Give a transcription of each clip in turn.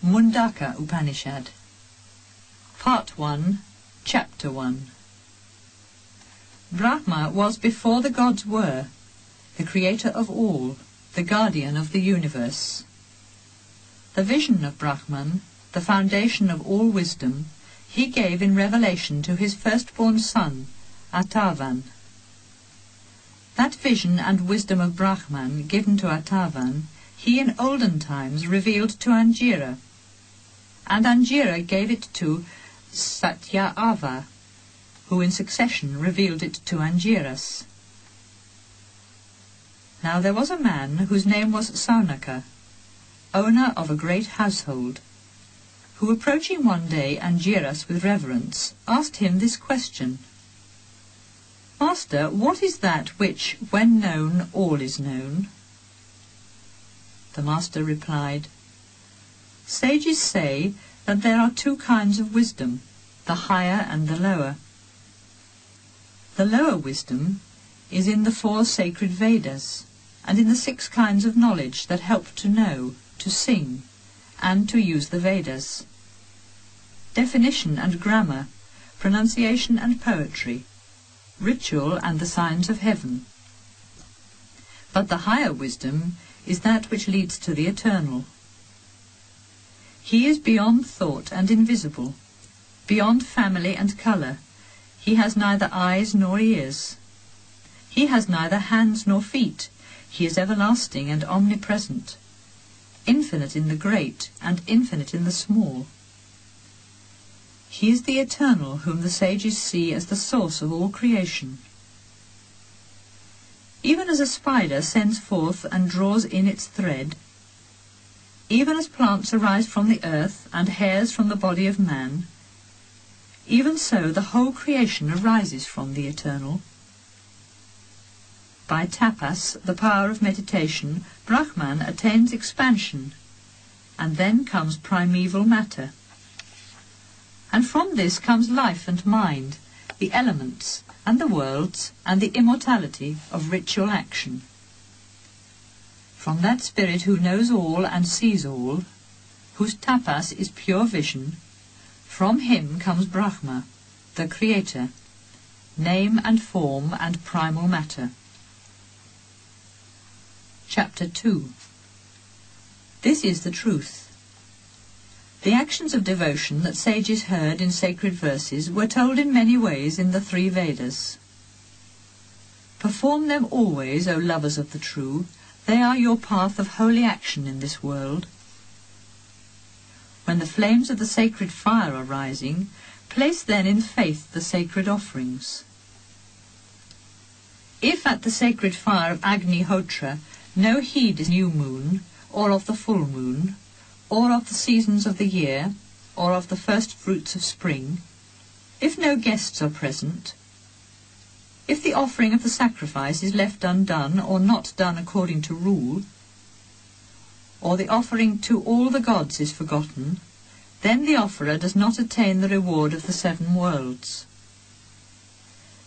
Mundaka Upanishad. Part 1, Chapter 1. Brahma was before the gods were, the creator of all, the guardian of the universe. The vision of Brahman, the foundation of all wisdom, he gave in revelation to his firstborn son, Atavan. That vision and wisdom of Brahman given to Atavan, he in olden times revealed to Angira, and Angira gave it to Satyava, who in succession revealed it to Angiras. Now there was a man whose name was Saunaka, owner of a great household, who approaching one day Angiras with reverence, asked him this question: "Master, what is that which, when known, all is known?" The master replied, "Sages say that there are two kinds of wisdom, the higher and the lower. The lower wisdom is in the 4 sacred Vedas, and in the 6 kinds of knowledge that help to know, to sing, and to use the Vedas. Definition and grammar, pronunciation and poetry, ritual and the signs of heaven. But the higher wisdom is that which leads to the eternal. He is beyond thought and invisible, beyond family and colour. He has neither eyes nor ears. He has neither hands nor feet. He is everlasting and omnipresent, infinite in the great and infinite in the small. He is the eternal whom the sages see as the source of all creation. Even as a spider sends forth and draws in its thread, even as plants arise from the earth and hairs from the body of man, even so the whole creation arises from the eternal. By tapas, the power of meditation, Brahman attains expansion, and then comes primeval matter. And from this comes life and mind, the elements, and the worlds, and the immortality of ritual action. From that spirit who knows all and sees all, whose tapas is pure vision, from him comes Brahma, the creator, name and form and primal matter. Chapter 2. This is the truth. The actions of devotion that sages heard in sacred verses were told in many ways in the 3 Vedas. Perform them always, O lovers of the true. They are your path of holy action in this world. When the flames of the sacred fire are rising, place then in faith the sacred offerings. If at the sacred fire of Agni-Hotra no heed is new moon, or of the full moon, or of the seasons of the year, or of the first fruits of spring, if no guests are present, if the offering of the sacrifice is left undone or not done according to rule, or the offering to all the gods is forgotten, then the offerer does not attain the reward of the 7 worlds.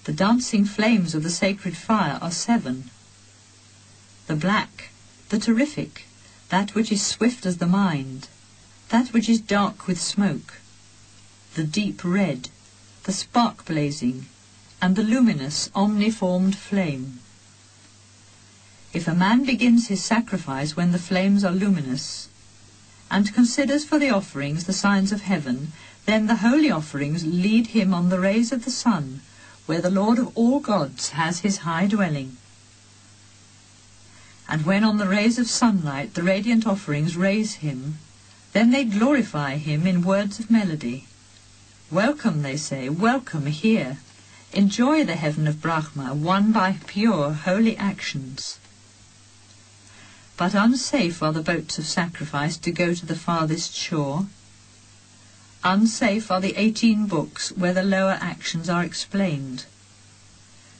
The dancing flames of the sacred fire are 7. The black, the terrific, that which is swift as the mind, that which is dark with smoke, the deep red, the spark blazing, and the luminous, omniformed flame. If a man begins his sacrifice when the flames are luminous, and considers for the offerings the signs of heaven, then the holy offerings lead him on the rays of the sun, where the Lord of all gods has his high dwelling. And when on the rays of sunlight the radiant offerings raise him, then they glorify him in words of melody. Welcome, they say, welcome here. Enjoy the heaven of Brahma, won by pure, holy actions. But unsafe are the boats of sacrifice to go to the farthest shore. Unsafe are the 18 books where the lower actions are explained.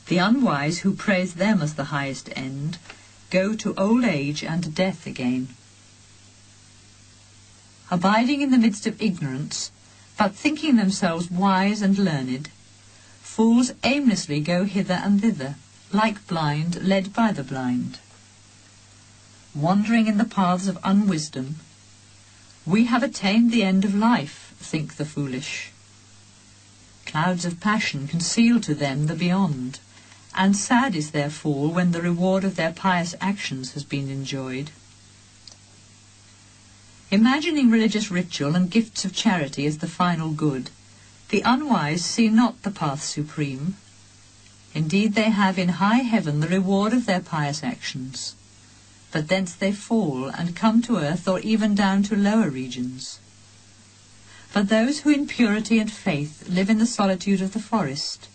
The unwise who praise them as the highest end go to old age and death again. Abiding in the midst of ignorance, but thinking themselves wise and learned, fools aimlessly go hither and thither, like blind led by the blind. wandering in the paths of unwisdom, We have attained the end of life, think the foolish. Clouds of passion conceal to them the beyond, and sad is their fall when the reward of their pious actions has been enjoyed. Imagining religious ritual and gifts of charity as the final good, the unwise see not the path supreme. Indeed, they have in high heaven the reward of their pious actions, but thence they fall and come to earth or even down to lower regions. But those who in purity and faith live in the solitude of the forest,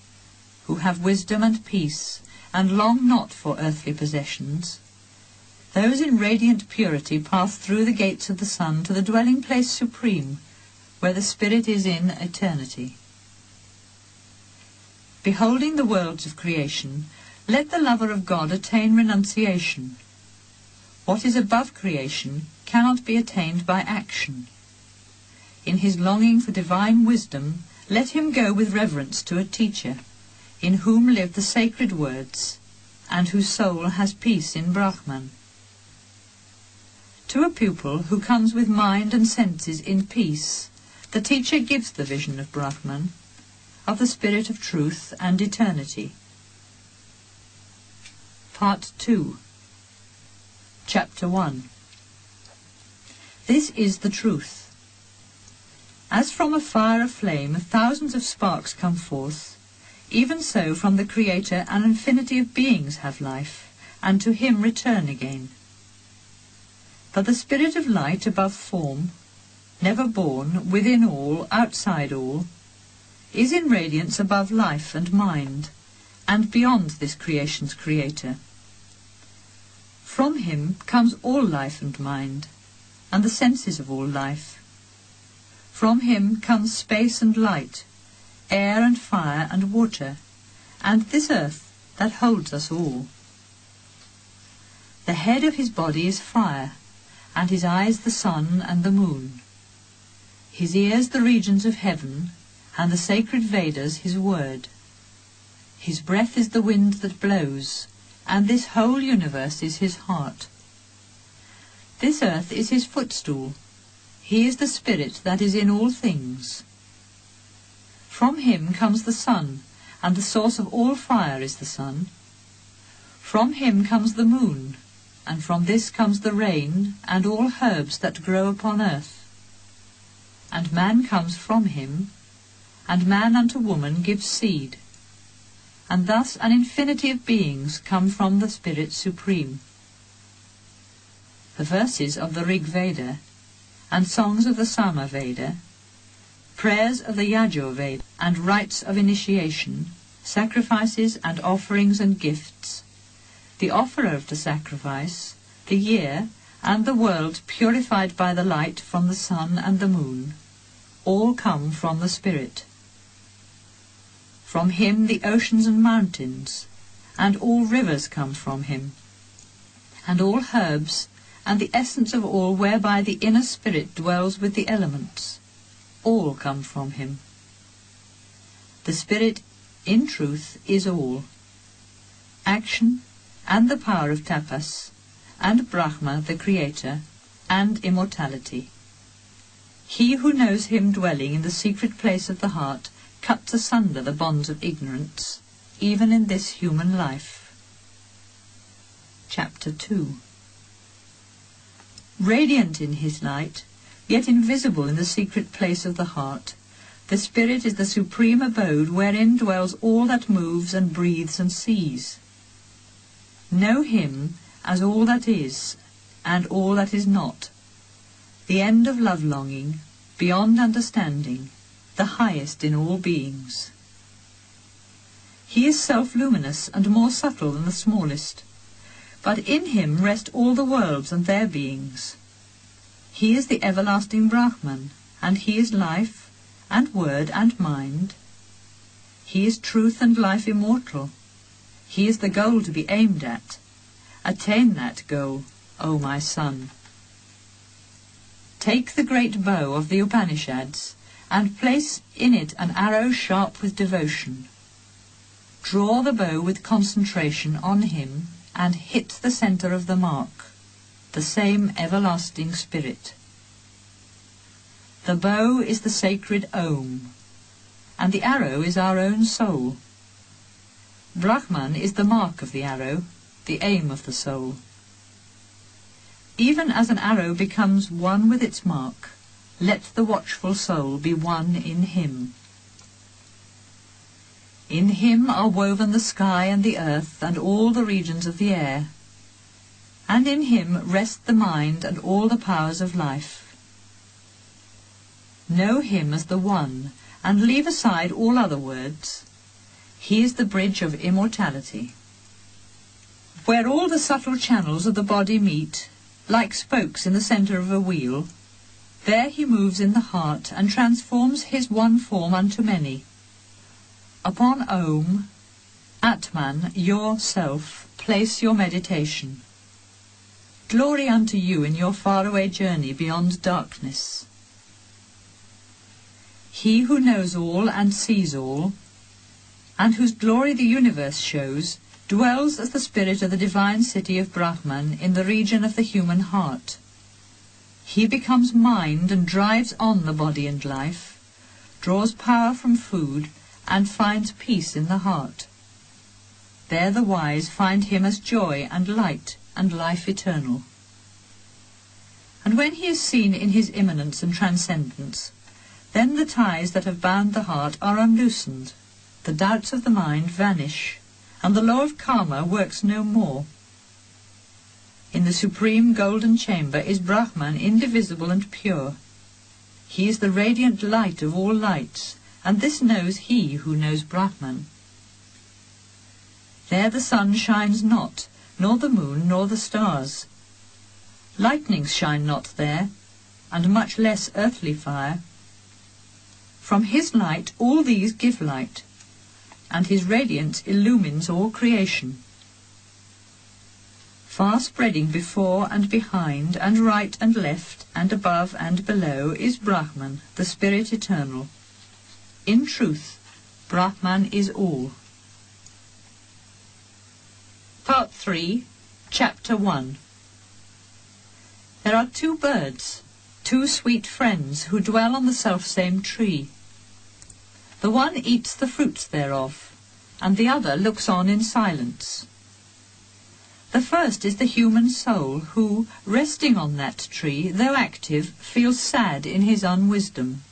who have wisdom and peace and long not for earthly possessions, those in radiant purity pass through the gates of the sun to the dwelling place supreme, where the spirit is in eternity. Beholding the worlds of creation, let the lover of God attain renunciation. What is above creation cannot be attained by action. In his longing for divine wisdom, let him go with reverence to a teacher, in whom live the sacred words, and whose soul has peace in Brahman. To a pupil who comes with mind and senses in peace, the teacher gives the vision of Brahman, of the spirit of truth and eternity. Part 2. Chapter 1. This is the truth. As from a fire of flame thousands of sparks come forth, even so from the Creator an infinity of beings have life, and to him return again. But the spirit of light above form, never born, within all, outside all, is in radiance above life and mind, and beyond this creation's creator. From him comes all life and mind, and the senses of all life. From him comes space and light, air and fire and water, and this earth that holds us all. The head of his body is fire, and his eyes the sun and the moon. His ears the regions of heaven, and the sacred Vedas his word. His breath is the wind that blows, and this whole universe is his heart. This earth is his footstool. He is the spirit that is in all things. From him comes the sun, and the source of all fire is the sun. From him comes the moon, and from this comes the rain, and all herbs that grow upon earth. And man comes from him, and man unto woman gives seed. And thus an infinity of beings come from the Spirit Supreme. The verses of the Rig Veda, and songs of the Sama Veda, prayers of the Yajur Veda, and rites of initiation, sacrifices and offerings and gifts, the offerer of the sacrifice, the year, and the world purified by the light from the sun and the moon, all come from the Spirit. From him the oceans and mountains, and all rivers come from him, and all herbs, and the essence of all whereby the inner spirit dwells with the elements, all come from him. The Spirit, in truth, is all. Action, and the power of tapas, and Brahma the Creator, and immortality. He who knows him dwelling in the secret place of the heart cuts asunder the bonds of ignorance, even in this human life. Chapter 2. Radiant in his light, yet invisible in the secret place of the heart, the Spirit is the supreme abode wherein dwells all that moves and breathes and sees. Know him as all that is, and all that is not, the end of love-longing, beyond understanding, the highest in all beings. He is self-luminous and more subtle than the smallest, but in him rest all the worlds and their beings. He is the everlasting Brahman, and he is life, and word, and mind. He is truth and life immortal. He is the goal to be aimed at. Attain that goal, O my son. Take the great bow of the Upanishads, and place in it an arrow sharp with devotion. Draw the bow with concentration on him, and hit the centre of the mark, the same everlasting spirit. The bow is the sacred Om, and the arrow is our own soul. Brahman is the mark of the arrow, the aim of the soul. Even as an arrow becomes one with its mark, let the watchful soul be one in him. In him are woven the sky and the earth and all the regions of the air, and in him rest the mind and all the powers of life. Know him as the one, and leave aside all other words. He is the bridge of immortality. Where all the subtle channels of the body meet, like spokes in the centre of a wheel, there he moves in the heart and transforms his one form unto many. Upon Om, Atman, your self, place your meditation. Glory unto you in your faraway journey beyond darkness. He who knows all and sees all, and whose glory the universe shows, dwells as the spirit of the divine city of Brahman in the region of the human heart. He becomes mind and drives on the body and life, draws power from food, and finds peace in the heart. There the wise find him as joy and light and life eternal. And when he is seen in his immanence and transcendence, then the ties that have bound the heart are unloosened, the doubts of the mind vanish, and the law of karma works no more. In the supreme golden chamber is Brahman indivisible and pure. He is the radiant light of all lights, and this knows he who knows Brahman. There the sun shines not, nor the moon, nor the stars. Lightnings shine not there, and much less earthly fire. From his light all these give light, and his radiance illumines all creation. Far spreading before and behind, and right and left, and above and below, is Brahman, the spirit eternal. In truth, Brahman is all. Part 3, Chapter 1. There are two birds, two sweet friends, who dwell on the selfsame tree. The one eats the fruits thereof, and the other looks on in silence. The first is the human soul, who, resting on that tree, though active, feels sad in his unwisdom.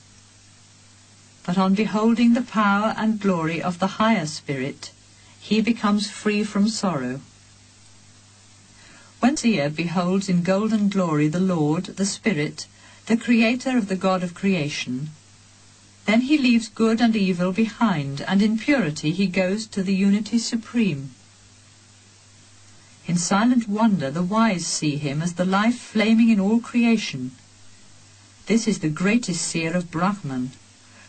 But on beholding the power and glory of the higher spirit, he becomes free from sorrow. When the seer beholds in golden glory the Lord, the Spirit, the Creator of the God of creation, then he leaves good and evil behind, and in purity he goes to the unity supreme. In silent wonder the wise see him as the life flaming in all creation. This is the greatest seer of Brahman,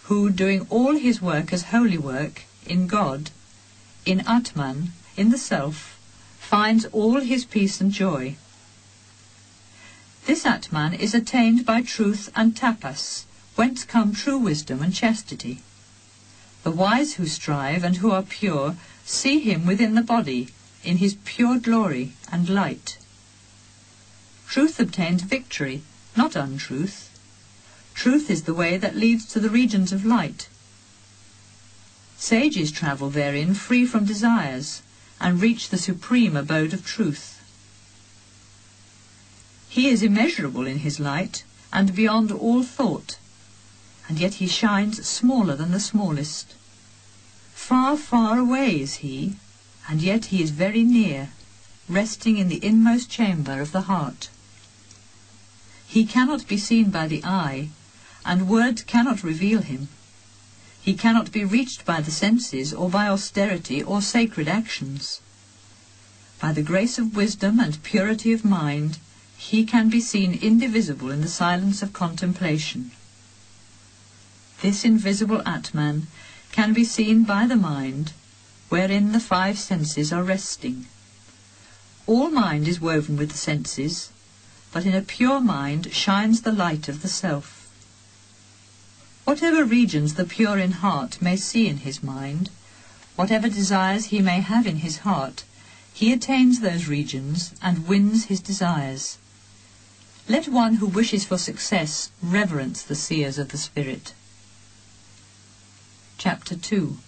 who, doing all his work as holy work, in God, in Atman, in the Self, finds all his peace and joy. This Atman is attained by truth and tapas, whence come true wisdom and chastity. The wise who strive and who are pure see him within the body, in his pure glory and light. Truth obtains victory, not untruth. Truth is the way that leads to the regions of light. Sages travel therein free from desires, and reach the supreme abode of truth. He is immeasurable in his light, and beyond all thought, and yet he shines smaller than the smallest. Far, far away is he, and yet he is very near, resting in the inmost chamber of the heart. He cannot be seen by the eye, and words cannot reveal him. He cannot be reached by the senses, or by austerity or sacred actions. By the grace of wisdom and purity of mind, he can be seen indivisible in the silence of contemplation. This invisible Atman can be seen by the mind, wherein the five senses are resting. All mind is woven with the senses, but in a pure mind shines the light of the self. Whatever regions the pure in heart may see in his mind, whatever desires he may have in his heart, he attains those regions and wins his desires. Let one who wishes for success reverence the seers of the spirit. Chapter 2.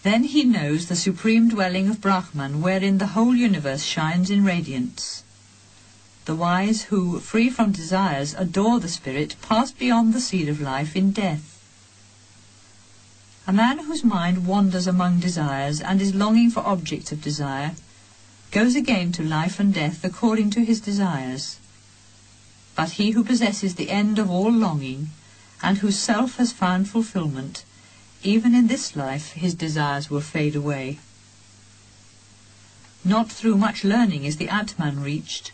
Then he knows the supreme dwelling of Brahman, wherein the whole universe shines in radiance. The wise who, free from desires, adore the spirit, pass beyond the seed of life in death. A man whose mind wanders among desires and is longing for objects of desire goes again to life and death according to his desires. But he who possesses the end of all longing, and whose self has found fulfillment, even in this life his desires will fade away. Not through much learning is the Atman reached,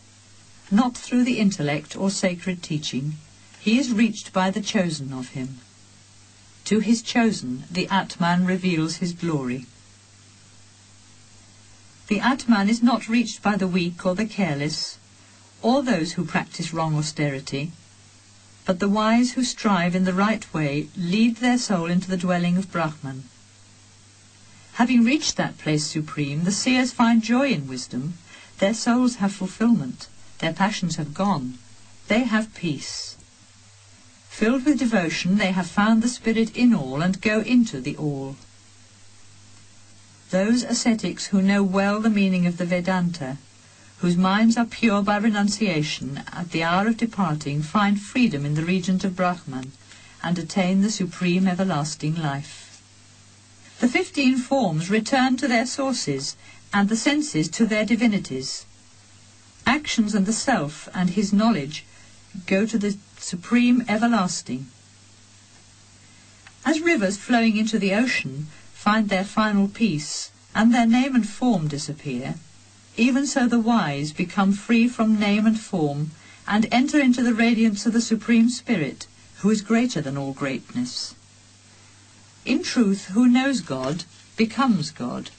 not through the intellect or sacred teaching. He is reached by the chosen of him. To his chosen the Atman reveals his glory. The Atman is not reached by the weak or the careless, or those who practice wrong austerity, but the wise who strive in the right way lead their soul into the dwelling of Brahman. Having reached that place supreme, the seers find joy in wisdom, their souls have fulfillment, their passions have gone, they have peace. Filled with devotion, they have found the spirit in all and go into the all. Those ascetics who know well the meaning of the Vedanta, whose minds are pure by renunciation, at the hour of departing find freedom in the regions of Brahman and attain the supreme everlasting life. The 15 forms return to their sources and the senses to their divinities. Actions and the self and his knowledge go to the supreme everlasting. As rivers flowing into the ocean find their final peace and their name and form disappear, even so the wise become free from name and form and enter into the radiance of the Supreme Spirit, who is greater than all greatness. In truth, who knows God becomes God.